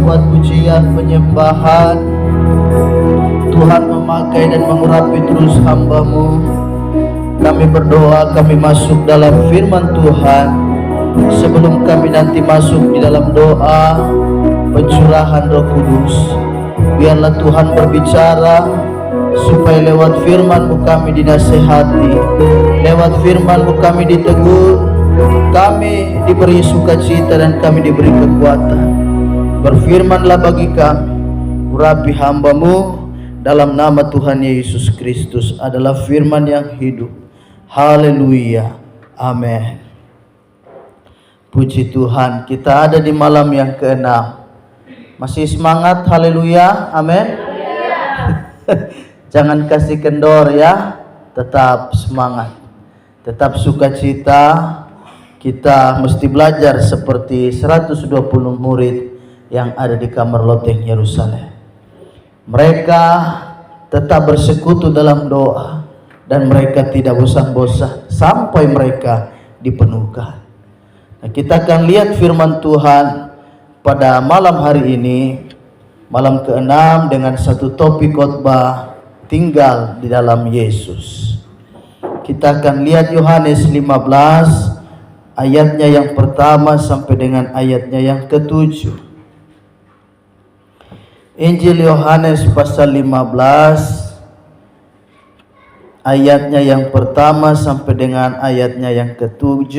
membuat pujian penyembahan. Tuhan memakai dan mengurapi terus hamba-Mu. Kami berdoa, kami masuk dalam firman Tuhan. Sebelum kami nanti masuk di dalam doa pencurahan Roh Kudus, biarlah Tuhan berbicara, supaya lewat firman-Mu kami dinasehati, lewat firman-Mu kami ditegur, kami diberi sukacita dan kami diberi kekuatan. Berfirmanlah bagi kami, urapi hamba-Mu. Dalam nama Tuhan Yesus Kristus adalah firman yang hidup. Haleluya, amin. Puji Tuhan, kita ada di malam yang ke-6. Masih semangat? Haleluya, amin. Jangan kasih kendor ya, tetap semangat, tetap sukacita. Kita mesti belajar seperti 120 murid yang ada di kamar loteng Yerusalem. Mereka tetap bersekutu dalam doa dan mereka tidak bosan-bosan sampai mereka dipenuhkan. Nah, kita akan lihat firman Tuhan pada malam hari ini, malam ke-6, dengan satu topik khotbah, tinggal di dalam Yesus. Kita akan lihat Yohanes 15 ayatnya yang pertama sampai dengan ayatnya yang ke-7. Injil Yohanes pasal 15 ayatnya yang pertama sampai dengan ayatnya yang ke-7.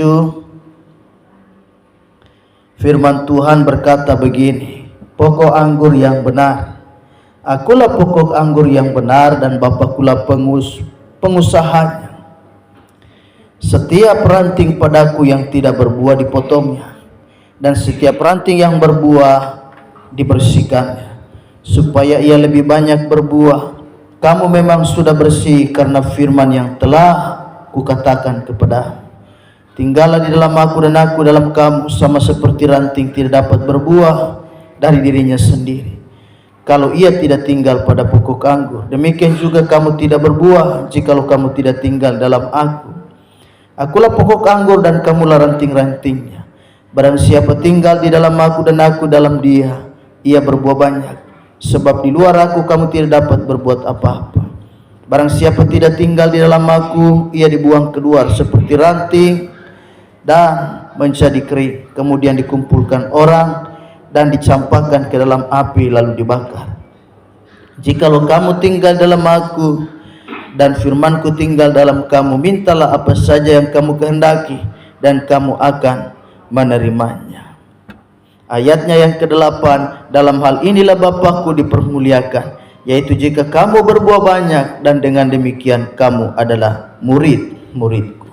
Firman Tuhan berkata begini, pokok anggur yang benar. Akulah pokok anggur yang benar dan Bapakulah pengusahanya. Setiap ranting padaku yang tidak berbuah dipotongnya, dan setiap ranting yang berbuah dibersihkannya, supaya ia lebih banyak berbuah. Kamu memang sudah bersih karena firman yang telah kukatakan kepadamu. Tinggallah di dalam aku dan aku dalam kamu, sama seperti ranting tidak dapat berbuah dari dirinya sendiri kalau ia tidak tinggal pada pokok anggur. Demikian juga kamu tidak berbuah jikalau kamu tidak tinggal dalam aku. Akulah pokok anggur dan kamulah ranting-rantingnya. Barang siapa tinggal di dalam aku dan aku dalam dia, ia berbuah banyak. Sebab di luar aku kamu tidak dapat berbuat apa-apa. Barang siapa tidak tinggal di dalam aku, ia dibuang keluar seperti ranting dan menjadi kering, kemudian dikumpulkan orang dan dicampakkan ke dalam api lalu dibakar. Jikalau kamu tinggal dalam aku dan firmanku tinggal dalam kamu, mintalah apa saja yang kamu kehendaki dan kamu akan menerimanya. Ayatnya yang ke-8, dalam hal inilah Bapakku dipermuliakan, yaitu jika kamu berbuah banyak, dan dengan demikian kamu adalah murid-muridku.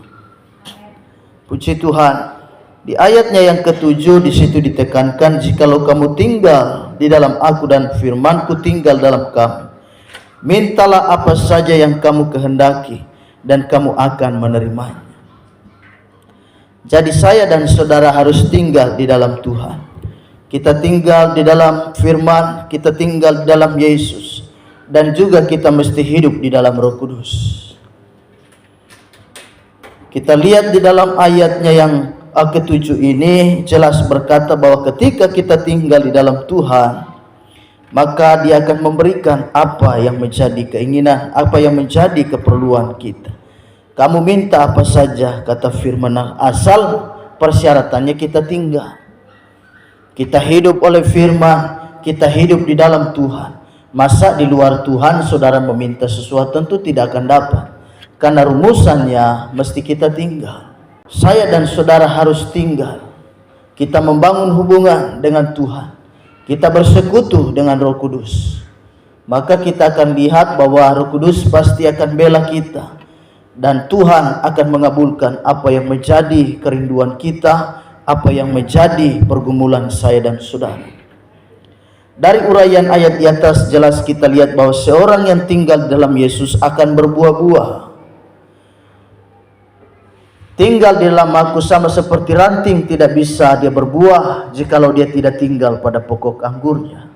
Puji Tuhan. Di ayatnya yang ke-7 di situ ditekankan, jikalau kamu tinggal di dalam aku dan firmanku tinggal dalam kamu, mintalah apa saja yang kamu kehendaki dan kamu akan menerimanya. Jadi saya dan saudara harus tinggal di dalam Tuhan. Kita tinggal di dalam firman, kita tinggal di dalam Yesus, dan juga kita mesti hidup di dalam Roh Kudus. Kita lihat di dalam ayatnya yang ke-7 ini jelas berkata bahwa ketika kita tinggal di dalam Tuhan, maka Dia akan memberikan apa yang menjadi keinginan, apa yang menjadi keperluan kita. Kamu minta apa saja, kata firman, asal persyaratannya kita tinggal. Kita hidup oleh firman, kita hidup di dalam Tuhan. Masa di luar Tuhan saudara meminta sesuatu tentu tidak akan dapat, karena rumusannya mesti kita tinggal. Saya dan saudara harus tinggal. Kita membangun hubungan dengan Tuhan, kita bersekutu dengan Roh Kudus, maka kita akan lihat bahwa Roh Kudus pasti akan bela kita, dan Tuhan akan mengabulkan apa yang menjadi kerinduan kita, apa yang menjadi pergumulan saya dan saudara. Dari uraian ayat di atas jelas kita lihat bahwa seorang yang tinggal dalam Yesus akan berbuah-buah. Tinggal di dalam aku sama seperti ranting tidak bisa dia berbuah jikalau dia tidak tinggal pada pokok anggurnya.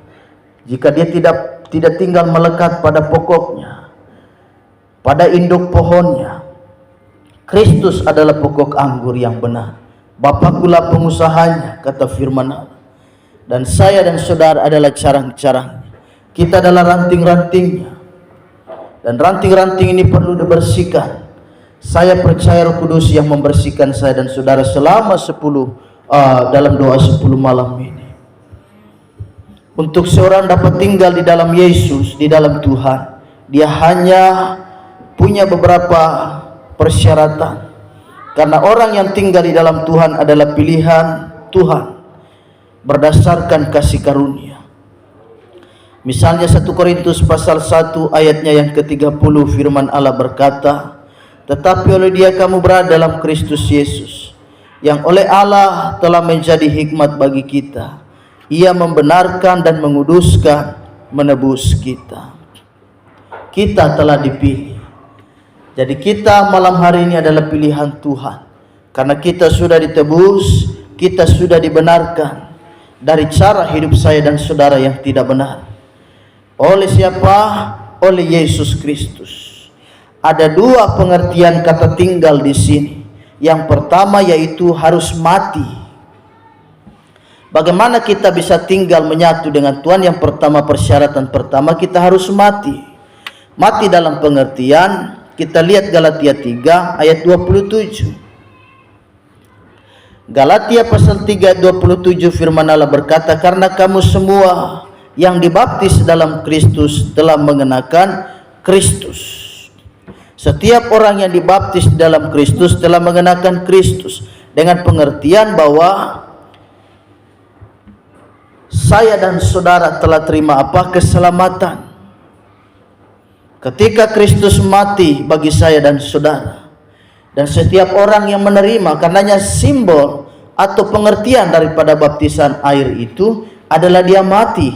Jika dia tidak tinggal melekat pada pokoknya, pada induk pohonnya. Kristus adalah pokok anggur yang benar. Bapakulah pengusahanya, kata firman Allah. Dan saya dan saudara adalah carang-carangnya. Kita adalah ranting-rantingnya. Dan ranting-ranting ini perlu dibersihkan. Saya percaya Roh Kudus yang membersihkan saya dan saudara selama dalam doa 10 malam ini. Untuk seorang dapat tinggal di dalam Yesus, di dalam Tuhan, dia hanya punya beberapa persyaratan. Karena orang yang tinggal di dalam Tuhan adalah pilihan Tuhan berdasarkan kasih karunia. Misalnya 1 Korintus pasal 1 ayatnya yang ke-30, firman Allah berkata, tetapi oleh Dia kamu berada dalam Kristus Yesus, yang oleh Allah telah menjadi hikmat bagi kita. Ia membenarkan dan menguduskan, menebus kita. Kita telah dipilih. Jadi kita malam hari ini adalah pilihan Tuhan. Karena kita sudah ditebus, kita sudah dibenarkan dari cara hidup saya dan saudara yang tidak benar. Oleh siapa? Oleh Yesus Kristus. Ada dua pengertian kata tinggal di sini. Yang pertama yaitu harus mati. Bagaimana kita bisa tinggal menyatu dengan Tuhan? Yang pertama, persyaratan pertama, kita harus mati. Mati dalam pengertian, kita lihat Galatia 3 ayat 27. Galatia pasal 3 ayat 27, firman Allah berkata, karena kamu semua yang dibaptis dalam Kristus telah mengenakan Kristus. Setiap orang yang dibaptis dalam Kristus telah mengenakan Kristus, dengan pengertian bahwa saya dan saudara telah terima apa? Keselamatan. Ketika Kristus mati bagi saya dan saudara, dan setiap orang yang menerima, karenanya simbol atau pengertian daripada baptisan air itu adalah dia mati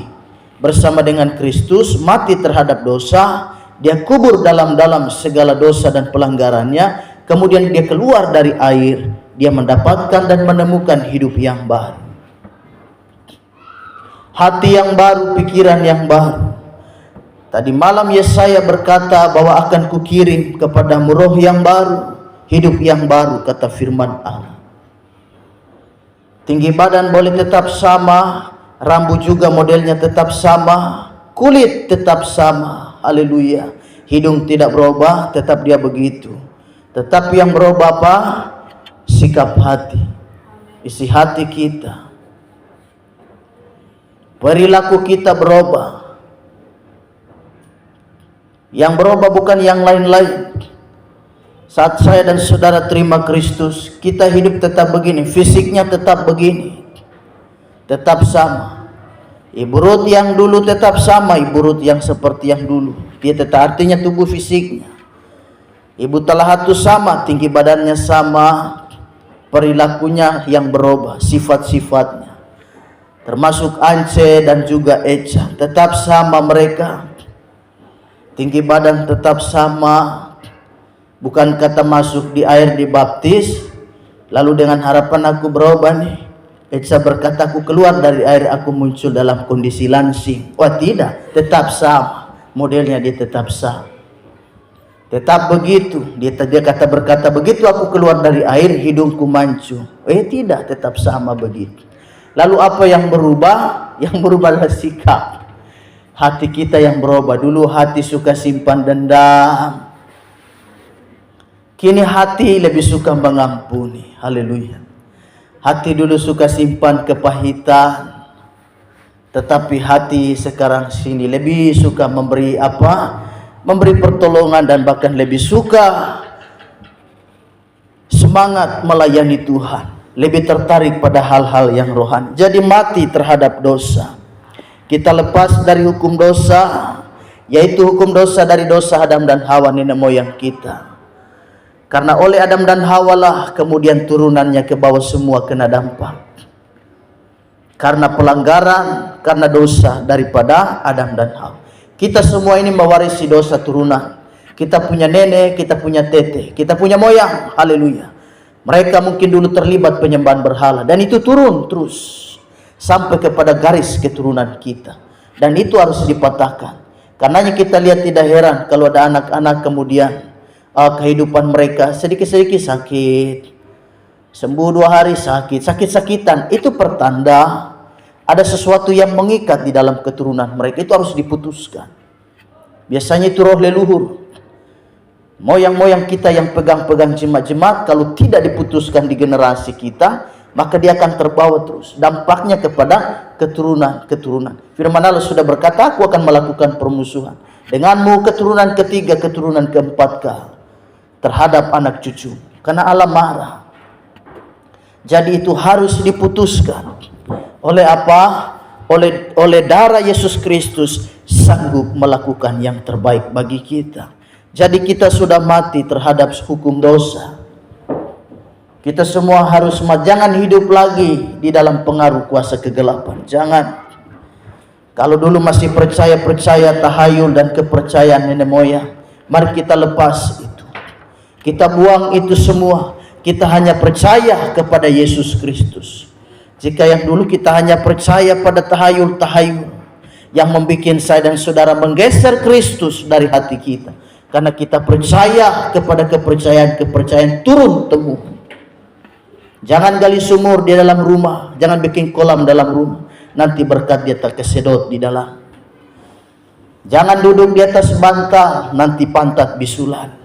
bersama dengan Kristus, mati terhadap dosa. Dia kubur dalam segala dosa dan pelanggarannya. Kemudian dia keluar dari air. Dia mendapatkan dan menemukan hidup yang baru. Hati yang baru, pikiran yang baru. Tadi malam Yesaya berkata bahwa akan kukirim kepadamu roh yang baru, hidup yang baru, kata firman Allah. Tinggi badan boleh tetap sama, rambut juga modelnya tetap sama, kulit tetap sama. Haleluya. Hidung tidak berubah, tetap dia begitu. Tetapi yang berubah apa? Sikap hati, isi hati kita, perilaku kita berubah. Yang berubah bukan yang lain-lain. Saat saya dan saudara terima Kristus, kita hidup tetap begini, fisiknya tetap begini, tetap sama. Ibu Ruth yang dulu tetap sama, Ibu Ruth yang seperti yang dulu. Dia tetap, artinya tubuh fisiknya. Ibu Talhatu sama, tinggi badannya sama, perilakunya yang berubah, sifat-sifatnya. Termasuk Ance dan juga Echa, tetap sama mereka. Tinggi badan tetap sama. Bukan kata masuk di air dibaptis, lalu dengan harapan aku berubah nih. Echa berkata, aku keluar dari air, aku muncul dalam kondisi langsing. Wah tidak, tetap sama. Modelnya dia tetap sama. Tetap begitu. Dia berkata, begitu aku keluar dari air, hidungku mancung. Tidak, tetap sama begitu. Lalu apa yang berubah? Yang berubah adalah sikap. Hati kita yang berubah. Dulu hati suka simpan dendam. Kini hati lebih suka mengampuni. Haleluya. Hati dulu suka simpan kepahitan, tetapi hati sekarang sini lebih suka memberi apa? Memberi pertolongan, dan bahkan lebih suka semangat melayani Tuhan, lebih tertarik pada hal-hal yang rohani. Jadi mati terhadap dosa. Kita lepas dari hukum dosa, yaitu hukum dosa dari dosa Adam dan Hawa, nenek moyang kita. Karena oleh Adam dan Hawa lah kemudian turunannya ke bawah semua kena dampak. Karena pelanggaran, karena dosa daripada Adam dan Hawa. Kita semua ini mewarisi dosa turunan. Kita punya nenek, kita punya tete, kita punya moyang. Haleluya. Mereka mungkin dulu terlibat penyembahan berhala, dan itu turun terus sampai kepada garis keturunan kita. Dan itu harus dipatahkan. Karenanya kita lihat tidak heran kalau ada anak-anak kemudian kehidupan mereka sedikit-sedikit sakit, sembuh 2 hari sakit, sakit-sakitan. Itu pertanda ada sesuatu yang mengikat di dalam keturunan mereka, itu harus diputuskan. Biasanya itu roh leluhur, moyang-moyang kita yang pegang-pegang jemaat-jemaat, kalau tidak diputuskan di generasi kita, maka dia akan terbawa terus. Dampaknya kepada keturunan-keturunan. Firman Allah sudah berkata, aku akan melakukan permusuhan denganmu keturunan ketiga, keturunan keempat terhadap anak cucu. Karena Allah marah. Jadi itu harus diputuskan. Oleh apa? Oleh darah Yesus Kristus sanggup melakukan yang terbaik bagi kita. Jadi kita sudah mati terhadap hukum dosa. Kita semua harus jangan hidup lagi di dalam pengaruh kuasa kegelapan. Jangan. Kalau dulu masih percaya tahayul dan kepercayaan nenek moyang, mari kita lepas itu. Kita buang itu semua. Kita hanya percaya kepada Yesus Kristus. Jika yang dulu kita hanya percaya pada tahayul-tahayul yang membuat saya dan saudara menggeser Kristus dari hati kita. Karena kita percaya kepada kepercayaan turun temurun. Jangan gali sumur di dalam rumah, jangan bikin kolam dalam rumah. Nanti berkat dia tak kesedot di dalam. Jangan duduk di atas bantal, nanti pantat bisulan.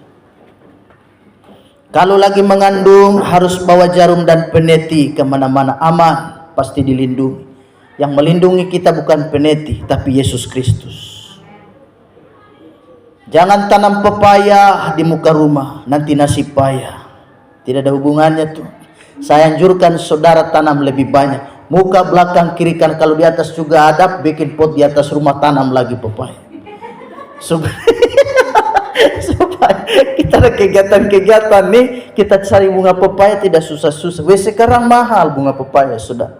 Kalau lagi mengandung harus bawa jarum dan peneti kemana-mana, aman, pasti dilindungi. Yang melindungi kita bukan peneti, tapi Yesus Kristus. Jangan tanam pepaya di muka rumah, nanti nasib payah. Tidak ada hubungannya tuh. Saya anjurkan saudara tanam lebih banyak. Muka, belakang, kiri, kanan. Kalau di atas juga ada, bikin pot di atas rumah, tanam lagi pepaya. Supaya kita ada kegiatan-kegiatan nih, kita cari bunga pepaya tidak susah-susah. Sekarang mahal bunga pepaya, sudah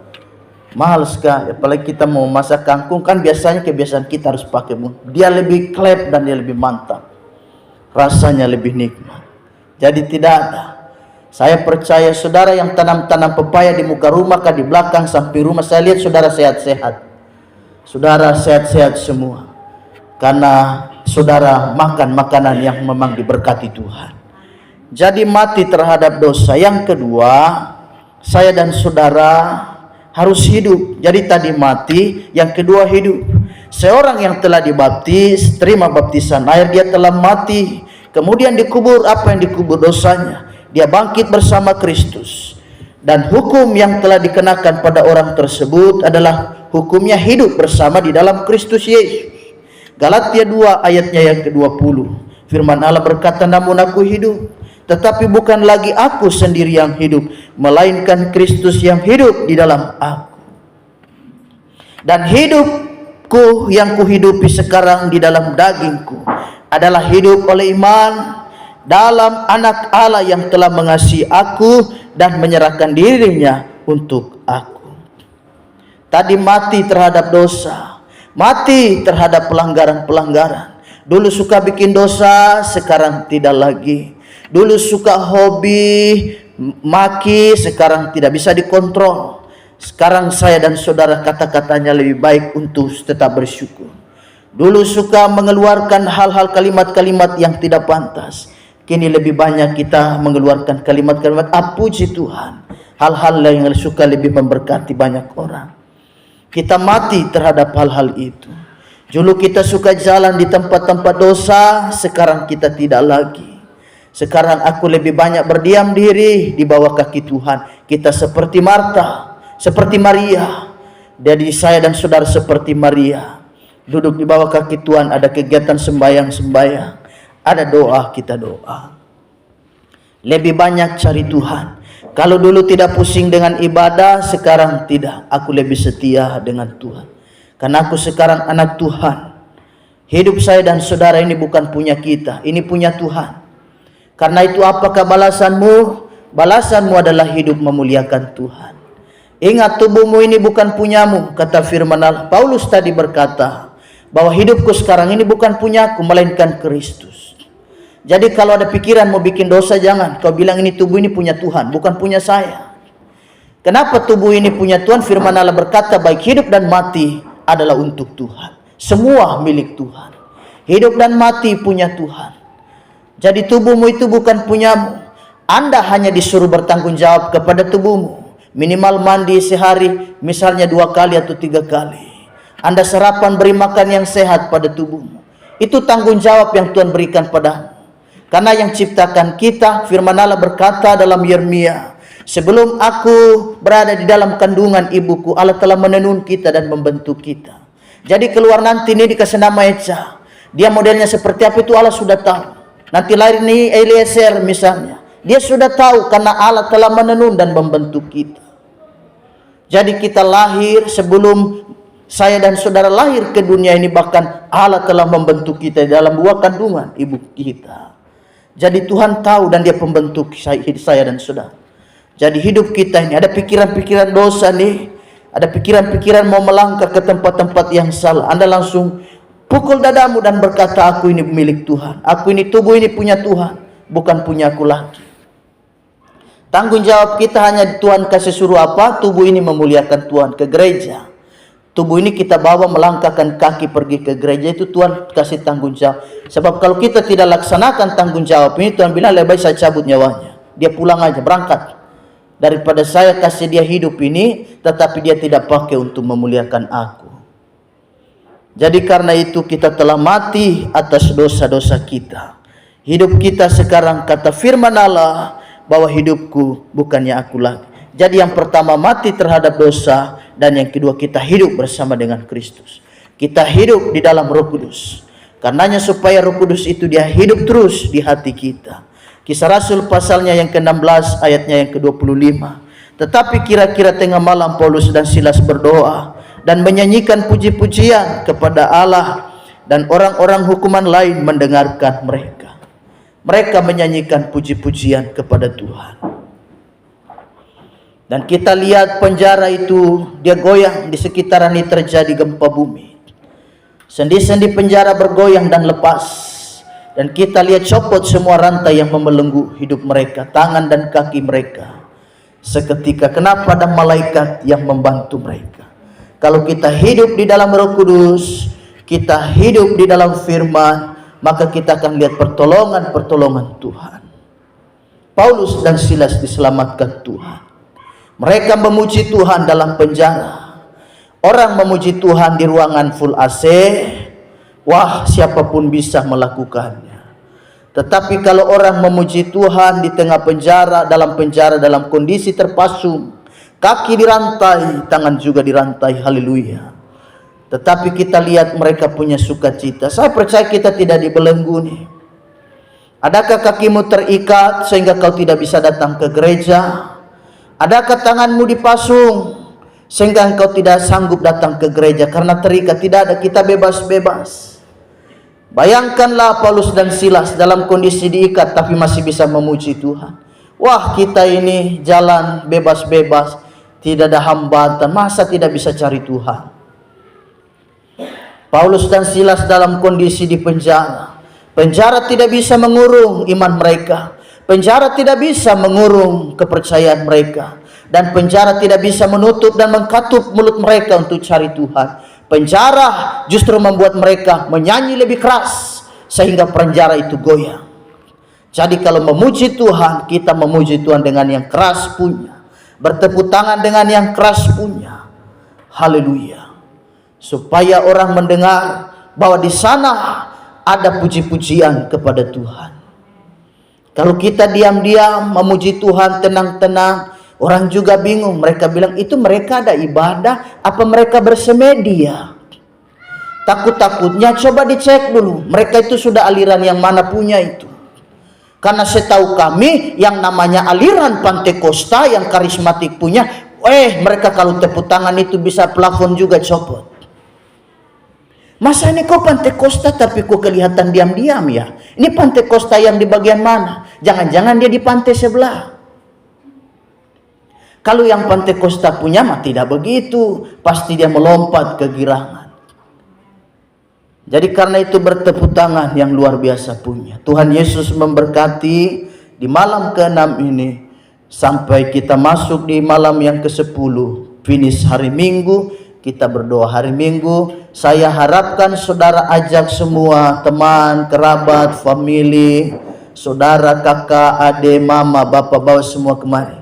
mahal sekali. Apalagi kita mau masak kangkung, kan biasanya kebiasaan kita harus pakai bunga. Dia lebih klep dan dia lebih mantap, rasanya lebih nikmat. Jadi tidak ada. Saya percaya saudara yang tanam-tanam pepaya di muka rumah, di belakang samping rumah, saya lihat saudara sehat-sehat. Saudara sehat-sehat semua. Karena saudara makan makanan yang memang diberkati Tuhan. Jadi mati terhadap dosa. Yang kedua, saya dan saudara harus hidup. Jadi tadi mati, yang kedua hidup. Seorang yang telah dibaptis, terima baptisan air, dia telah mati. Kemudian dikubur, apa yang dikubur dosanya. Dia bangkit bersama Kristus. Dan hukum yang telah dikenakan pada orang tersebut adalah hukumnya hidup bersama di dalam Kristus Yesus. Galatia 2 ayatnya yang ke-20. Firman Allah berkata, namun aku hidup, tetapi bukan lagi aku sendiri yang hidup, melainkan Kristus yang hidup di dalam aku. Dan hidupku yang kuhidupi sekarang di dalam dagingku adalah hidup oleh iman dalam Anak Allah yang telah mengasihi aku dan menyerahkan dirinya untuk aku. Tadi mati terhadap dosa, mati terhadap pelanggaran-pelanggaran. Dulu suka bikin dosa, sekarang tidak lagi. Dulu suka hobi maki, sekarang tidak bisa dikontrol. Sekarang saya dan saudara kata-katanya lebih baik untuk tetap bersyukur. Dulu suka mengeluarkan hal-hal kalimat-kalimat yang tidak pantas. Kini lebih banyak kita mengeluarkan kalimat-kalimat puji Tuhan. Hal-hal yang suka lebih memberkati banyak orang. Kita mati terhadap hal-hal itu. Dulu kita suka jalan di tempat-tempat dosa, sekarang kita tidak lagi. Sekarang aku lebih banyak berdiam diri di bawah kaki Tuhan. Kita seperti Marta, seperti Maria. Jadi saya dan saudara seperti Maria. Duduk di bawah kaki Tuhan, ada kegiatan sembahyang-sembahyang. Ada doa, kita doa. Lebih banyak cari Tuhan. Kalau dulu tidak pusing dengan ibadah, sekarang tidak. Aku lebih setia dengan Tuhan. Karena aku sekarang anak Tuhan. Hidup saya dan saudara ini bukan punya kita, ini punya Tuhan. Karena itu apakah balasanmu? Balasanmu adalah hidup memuliakan Tuhan. Ingat, tubuhmu ini bukan punyamu, kata firman Allah. Paulus tadi berkata bahwa hidupku sekarang ini bukan punyaku, melainkan Kristus. Jadi kalau ada pikiran mau bikin dosa, jangan. Kau bilang ini tubuh ini punya Tuhan, bukan punya saya. Kenapa tubuh ini punya Tuhan? Firman Allah berkata, baik hidup dan mati adalah untuk Tuhan. Semua milik Tuhan. Hidup dan mati punya Tuhan. Jadi tubuhmu itu bukan punyamu. Anda hanya disuruh bertanggung jawab kepada tubuhmu. Minimal mandi sehari misalnya 2 kali atau 3 kali. Anda sarapan, beri makan yang sehat pada tubuhmu. Itu tanggung jawab yang Tuhan berikan padamu. Karena yang ciptakan kita, firman Allah berkata dalam Yeremia, sebelum aku berada di dalam kandungan ibuku, Allah telah menenun kita dan membentuk kita. Jadi keluar nanti ini dikasih nama Echa. Dia modelnya seperti apa itu Allah sudah tahu. Nanti lahir ini Eliezer misalnya. Dia sudah tahu karena Allah telah menenun dan membentuk kita. Jadi kita lahir sebelum saya dan saudara lahir ke dunia ini, bahkan Allah telah membentuk kita dalam 2 kandungan ibu kita. Jadi Tuhan tahu dan Dia pembentuk saya dan saudara. Jadi hidup kita ini ada pikiran-pikiran dosa nih, ada pikiran-pikiran mau melangkah ke tempat-tempat yang salah. Anda langsung pukul dadamu dan berkata, aku ini milik Tuhan. Aku ini, tubuh ini punya Tuhan, bukan punya aku lagi. Tanggung jawab kita hanya Tuhan kasih suruh apa, tubuh ini memuliakan Tuhan, ke gereja. Tubuh ini kita bawa melangkahkan kaki pergi ke gereja, itu Tuhan kasih tanggung jawab. Sebab kalau kita tidak laksanakan tanggung jawab ini, Tuhan bilang lebih baik saya cabut nyawanya. Dia pulang aja, berangkat. Daripada saya kasih dia hidup ini, tetapi dia tidak pakai untuk memuliakan aku. Jadi karena itu kita telah mati atas dosa-dosa kita. Hidup kita sekarang, kata firman Allah, bahwa hidupku bukannya aku lagi. Jadi yang pertama mati terhadap dosa, dan yang kedua kita hidup bersama dengan Kristus. Kita hidup di dalam Roh Kudus. Karenanya supaya Roh Kudus itu dia hidup terus di hati kita. Kisah Rasul pasalnya yang ke-16 ayatnya yang ke-25. Tetapi kira-kira tengah malam Paulus dan Silas berdoa dan menyanyikan puji-pujian kepada Allah, dan orang-orang hukuman lain mendengarkan mereka. Mereka menyanyikan puji-pujian kepada Tuhan. Dan kita lihat penjara itu dia goyang, di sekitaran ini terjadi gempa bumi. Sendi-sendi penjara bergoyang dan lepas. Dan kita lihat copot semua rantai yang membelenggu hidup mereka, tangan dan kaki mereka. Seketika kenapa ada malaikat yang membantu mereka. Kalau kita hidup di dalam Roh Kudus, kita hidup di dalam firman, maka kita akan lihat pertolongan-pertolongan Tuhan. Paulus dan Silas diselamatkan Tuhan. Mereka memuji Tuhan dalam penjara. Orang memuji Tuhan di ruangan full AC, wah siapapun bisa melakukannya. Tetapi kalau orang memuji Tuhan di tengah penjara, dalam kondisi terpasung, kaki dirantai, tangan juga dirantai, haleluya. Tetapi kita lihat mereka punya sukacita. Saya percaya kita tidak dibelenggu nih. Adakah kakimu terikat sehingga kau tidak bisa datang ke gereja? Adakah tanganmu dipasung sehingga engkau tidak sanggup datang ke gereja karena terikat? Tidak ada, kita bebas-bebas. Bayangkanlah Paulus dan Silas dalam kondisi diikat tapi masih bisa memuji Tuhan. Wah, kita ini jalan bebas-bebas, tidak ada hambatan, masa tidak bisa cari Tuhan? Paulus dan Silas dalam kondisi di penjara. Penjara tidak bisa mengurung iman mereka. Penjara tidak bisa mengurung kepercayaan mereka. Dan penjara tidak bisa menutup dan mengkatup mulut mereka untuk cari Tuhan. Penjara justru membuat mereka menyanyi lebih keras sehingga penjara itu goyang. Jadi kalau memuji Tuhan, kita memuji Tuhan dengan yang keras punya. Bertepuk tangan dengan yang keras punya. Haleluya. Supaya orang mendengar bahwa di sana ada puji-pujian kepada Tuhan. Kalau kita diam-diam memuji Tuhan tenang-tenang, orang juga bingung. Mereka bilang itu mereka ada ibadah, apa mereka bersemedi ya? Takut-takutnya coba dicek dulu. Mereka itu sudah aliran yang mana punya itu? Karena setahu kami yang namanya aliran Pantekosta yang karismatik punya, mereka kalau tepuk tangan itu bisa plafon juga copot. Masa ini kok Pantekosta tapi kok kelihatan diam-diam ya? Ini Pantekosta yang di bagian mana? Jangan-jangan dia di pantai sebelah. Kalau yang Pantekosta punya mah tidak begitu. Pasti dia melompat kegirangan. Jadi karena itu bertepuk tangan yang luar biasa punya. Tuhan Yesus memberkati di malam ke-6 ini. Sampai kita masuk di malam yang ke-10. Finish hari Minggu. Kita berdoa hari Minggu. Saya harapkan saudara ajak semua teman, kerabat, family, saudara, kakak, adik, mama, bapak, bawa semua kemari.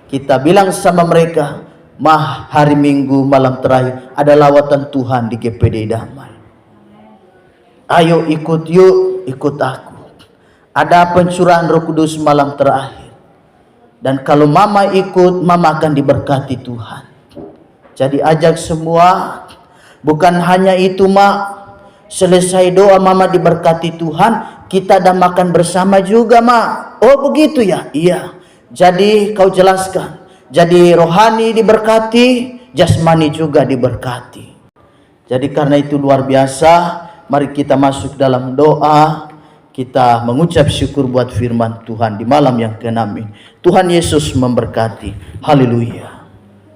Kita bilang sama mereka, mah hari Minggu malam terakhir ada lawatan Tuhan di GPD Damai. Ayo ikut yuk, ikut aku. Ada pencurahan Roh Kudus malam terakhir. Dan kalau mama ikut, mama akan diberkati Tuhan. Jadi ajak semua, bukan hanya itu mak. Selesai doa mama diberkati Tuhan, kita ada makan bersama juga mak. Oh begitu ya? Iya. Jadi kau jelaskan. Jadi rohani diberkati, jasmani juga diberkati. Jadi karena itu luar biasa, mari kita masuk dalam doa. Kita mengucap syukur buat firman Tuhan di malam yang ke-6 ini. Tuhan Yesus memberkati. Haleluya.